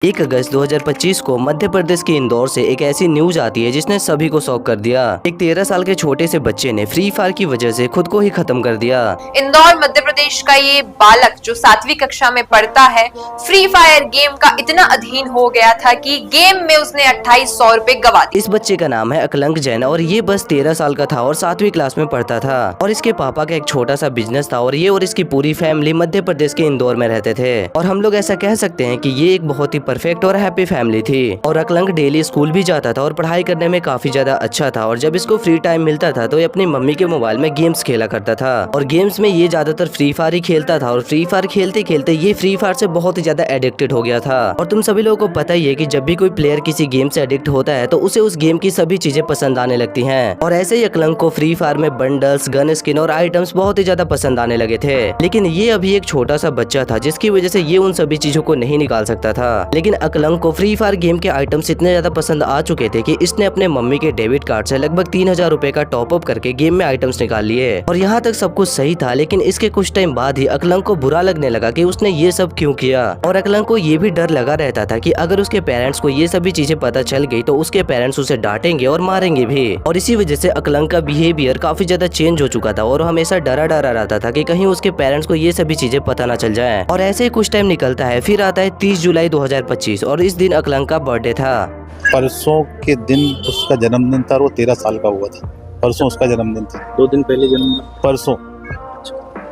1 अगस्त 2025 को मध्य प्रदेश के इंदौर से एक ऐसी न्यूज आती है जिसने सभी को शॉक कर दिया। एक 13 साल के छोटे से बच्चे ने फ्री फायर की वजह से खुद को ही खत्म कर दिया। इंदौर मध्य प्रदेश का ये बालक जो 7वीं कक्षा में पढ़ता है, फ्री फायर गेम का इतना अधीन हो गया था कि गेम में उसने 2800 रुपए गवा दिए। इस बच्चे का नाम है अकलंक जैन और ये बस 13 साल का था और 7वीं क्लास में पढ़ता था और इसके पापा का एक छोटा सा बिजनेस था और ये और इसकी पूरी फैमिली मध्य प्रदेश के इंदौर में रहते थे। और हम लोग ऐसा कह सकते हैं कि ये एक बहुत ही परफेक्ट और हैप्पी फैमिली थी। और अकलंक डेली स्कूल भी जाता था और पढ़ाई करने में काफी ज्यादा अच्छा था और जब इसको फ्री टाइम मिलता था तो ये अपनी मम्मी के मोबाइल में गेम्स खेला करता था और गेम्स में ये ज्यादातर फ्री फायर ही खेलता था और फ्री फायर खेलते खेलते ये फ्री फायर से बहुत ही ज्यादा एडिक्टेड हो गया था। और तुम सभी लोगों को पता ही है कि जब भी कोई प्लेयर किसी गेम से एडिक्ट होता है तो उसे उस गेम की सभी चीजें पसंद आने लगती हैं। और ऐसे ही अकलंक को फ्री फायर में बंडल्स, गन स्किन और आइटम्स बहुत ही ज्यादा पसंद आने लगे थे। लेकिन ये अभी एक छोटा सा बच्चा था जिसकी वजह से ये उन सभी चीजों को नहीं निकाल सकता था। लेकिन अकलंक को फ्री फायर गेम के आइटम्स इतने ज्यादा पसंद आ चुके थे कि इसने अपने मम्मी के डेबिट कार्ड से लगभग 3000 रुपए का टॉप अप करके गेम में आइटम्स निकाल लिए। और यहाँ तक सब कुछ सही था, लेकिन इसके कुछ टाइम बाद ही अकलंक को बुरा लगने लगा कि उसने ये सब क्यों किया। और अकलंक को ये भी डर लगा रहता था कि अगर उसके पेरेंट्स को ये सभी चीजें पता चल गई तो उसके पेरेंट्स उसे डांटेंगे और मारेंगे भी। और इसी वजह से अकलंक का बिहेवियर काफी ज्यादा चेंज हो चुका था और हमेशा डरा डरा रहता था कि कहीं उसके पेरेंट्स को ये सभी चीजें पता ना चल जाए। और ऐसे ही कुछ टाइम निकलता है, फिर आता है 30 जुलाई 2025 और इस दिन अकलंक का बर्थडे था। परसों के दिन उसका जन्मदिन था और वो 13 साल का हुआ था। परसों उसका जन्मदिन था, 2 दिन पहले जन्म। परसों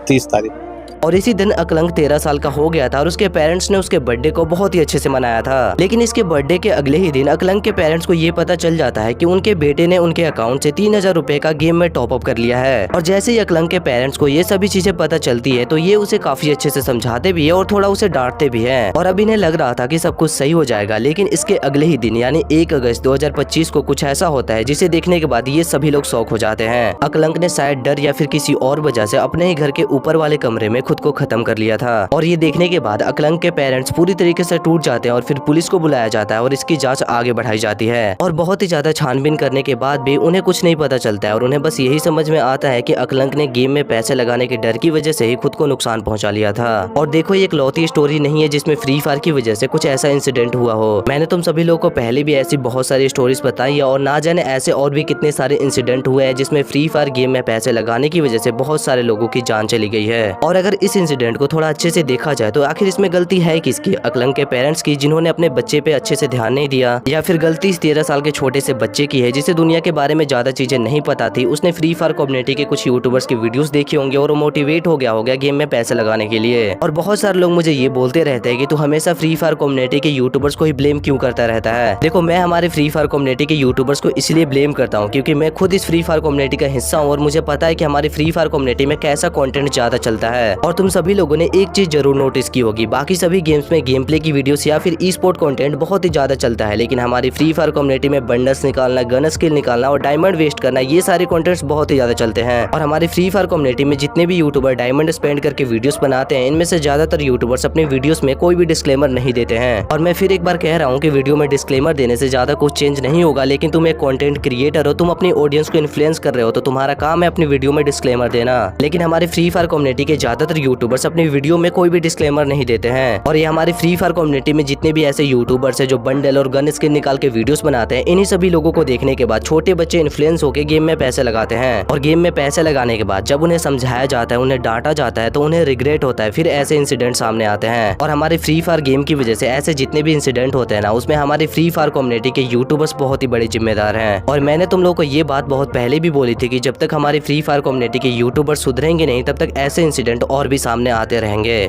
30 तारीख। और इसी दिन अकलंक 13 साल का हो गया था और उसके पेरेंट्स ने उसके बर्थडे को बहुत ही अच्छे से मनाया था। लेकिन इसके बर्थडे के अगले ही दिन अकलंक के पेरेंट्स को ये पता चल जाता है कि उनके बेटे ने उनके अकाउंट से 3000 रुपए का गेम में टॉप अप कर लिया है। और जैसे ही अकलंक के पेरेंट्स को ये सभी चीजें पता चलती है तो ये उसे काफी अच्छे से समझाते भी है और थोड़ा उसे डांटते भी है। और अब इन्हें लग रहा था कि सब कुछ सही हो जाएगा, लेकिन इसके अगले ही दिन यानी 1 अगस्त 2025 को कुछ ऐसा होता है जिसे देखने के बाद ये सभी लोग शॉक हो जाते हैं। अकलंक ने शायद डर या फिर किसी और वजह से अपने ही घर के ऊपर वाले कमरे में खुद को खत्म कर लिया था। और ये देखने के बाद अकलंक के पेरेंट्स पूरी तरीके से टूट जाते हैं और फिर पुलिस को बुलाया जाता है और इसकी जांच आगे बढ़ाई जाती है। और बहुत ही ज्यादा छानबीन करने के बाद भी उन्हें कुछ नहीं पता चलता है और उन्हें बस यही समझ में आता है कि अकलंक ने गेम में पैसे लगाने के डर की वजह से ही खुद को नुकसान पहुंचा लिया था। और देखो, ये इकलौती स्टोरी नहीं है जिसमें फ्री फायर की वजह से कुछ ऐसा इंसिडेंट हुआ हो। मैंने तुम सभी लोगों को पहले भी ऐसी बहुत सारी स्टोरीज बताई है और ना जाने ऐसे और भी कितने सारे इंसिडेंट हुए हैं जिसमें फ्री फायर गेम में पैसे लगाने की वजह से बहुत सारे लोगों की जान चली गई है। और अगर इस इंसिडेंट को थोड़ा अच्छे से देखा जाए तो आखिर इसमें गलती है किसकी? अकलंक के पेरेंट्स की जिन्होंने अपने बच्चे पे अच्छे से ध्यान नहीं दिया, या फिर गलती इस 13 साल के छोटे से बच्चे की है जिसे दुनिया के बारे में ज्यादा चीजें नहीं पता थी? उसने फ्री फायर कम्युनिटी के कुछ यूट्यूबर्स की वीडियोस देखी होंगे और वो मोटिवेट हो गया गेम में पैसे लगाने के लिए। और बहुत सारे लोग मुझे ये बोलते रहते हैं कि तू हमेशा फ्री फायर कम्युनिटी के यूट्यूबर्स को ही ब्लेम क्यों करता रहता है। देखो, मैं हमारे फ्री फायर कम्युनिटी के यूट्यूबर्स को इसलिए ब्लेम करता हूँ क्योंकि मैं खुद इस फ्री फायर कम्युनिटी का हिस्सा हूँ और मुझे पता है कि हमारी फ्री फायर कम्युनिटी में कैसा कंटेंट ज्यादा चलता है। और तुम सभी लोगों ने एक चीज जरूर नोटिस की होगी, बाकी सभी गेम्स में गेम प्ले की वीडियोस या फिर ई स्पोर्ट कंटेंट बहुत ही ज्यादा चलता है, लेकिन हमारी फ्री फायर कम्युनिटी में बंडल्स निकालना, गन स्किल निकालना और डायमंड वेस्ट करना, ये सारे कंटेंट्स बहुत ही ज्यादा चलते हैं। और हमारी फ्री फायर कम्युनिटी में जितने भी यूट्यूबर डायमंड स्पेंड करके वीडियोस बनाते हैं, इनमें से ज्यादातर यूट्यूबर्स अपने वीडियोस में कोई भी डिस्क्लेमर नहीं देते हैं। और मैं फिर एक बार कह रहा हूँ कि वीडियो में डिस्क्लेमर देने से ज्यादा कुछ चेंज नहीं होगा, लेकिन तुम एक कंटेंट क्रिएटर हो, तुम अपनी ऑडियंस को इन्फ्लुएंस कर रहे हो, तो तुम्हारा काम है अपनी वीडियो में डिस्क्लेमर देना। लेकिन हमारे फ्री फायर कम्युनिटी के ज्यादातर यूट्यूबर्स अपनी वीडियो में कोई भी डिस्क्लेमर नहीं देते हैं। और ये हमारे फ्री फायर कम्युनिटी में जितने भी ऐसे यूट्यूबर्स हैं जो बंडल और गन स्किन निकाल के वीडियोस बनाते हैं, इन्हीं सभी लोगों को देखने के बाद छोटे बच्चे इन्फ्लुएंस होकर गेम में पैसे लगाते हैं। और गेम में पैसे लगाने के बाद जब उन्हें समझाया जाता है, उन्हें डांटा जाता है, तो उन्हें रिग्रेट होता है। फिर ऐसे इंसिडेंट सामने आते हैं और हमारे फ्री फायर गेम की वजह से ऐसे जितने भी इंसिडेंट होते हैं ना, उसमें हमारे फ्री फायर कम्युनिटी के यूट्यूबर्स बहुत ही बड़े जिम्मेदार हैं। और मैंने तुम लोगों को ये बात बहुत पहले भी बोली थी कि जब तक हमारी फ्री फायर कम्युनिटी के यूट्यूबर्स सुधरेंगे नहीं, तब तक ऐसे इंसिडेंट और भी सामने आते रहेंगे।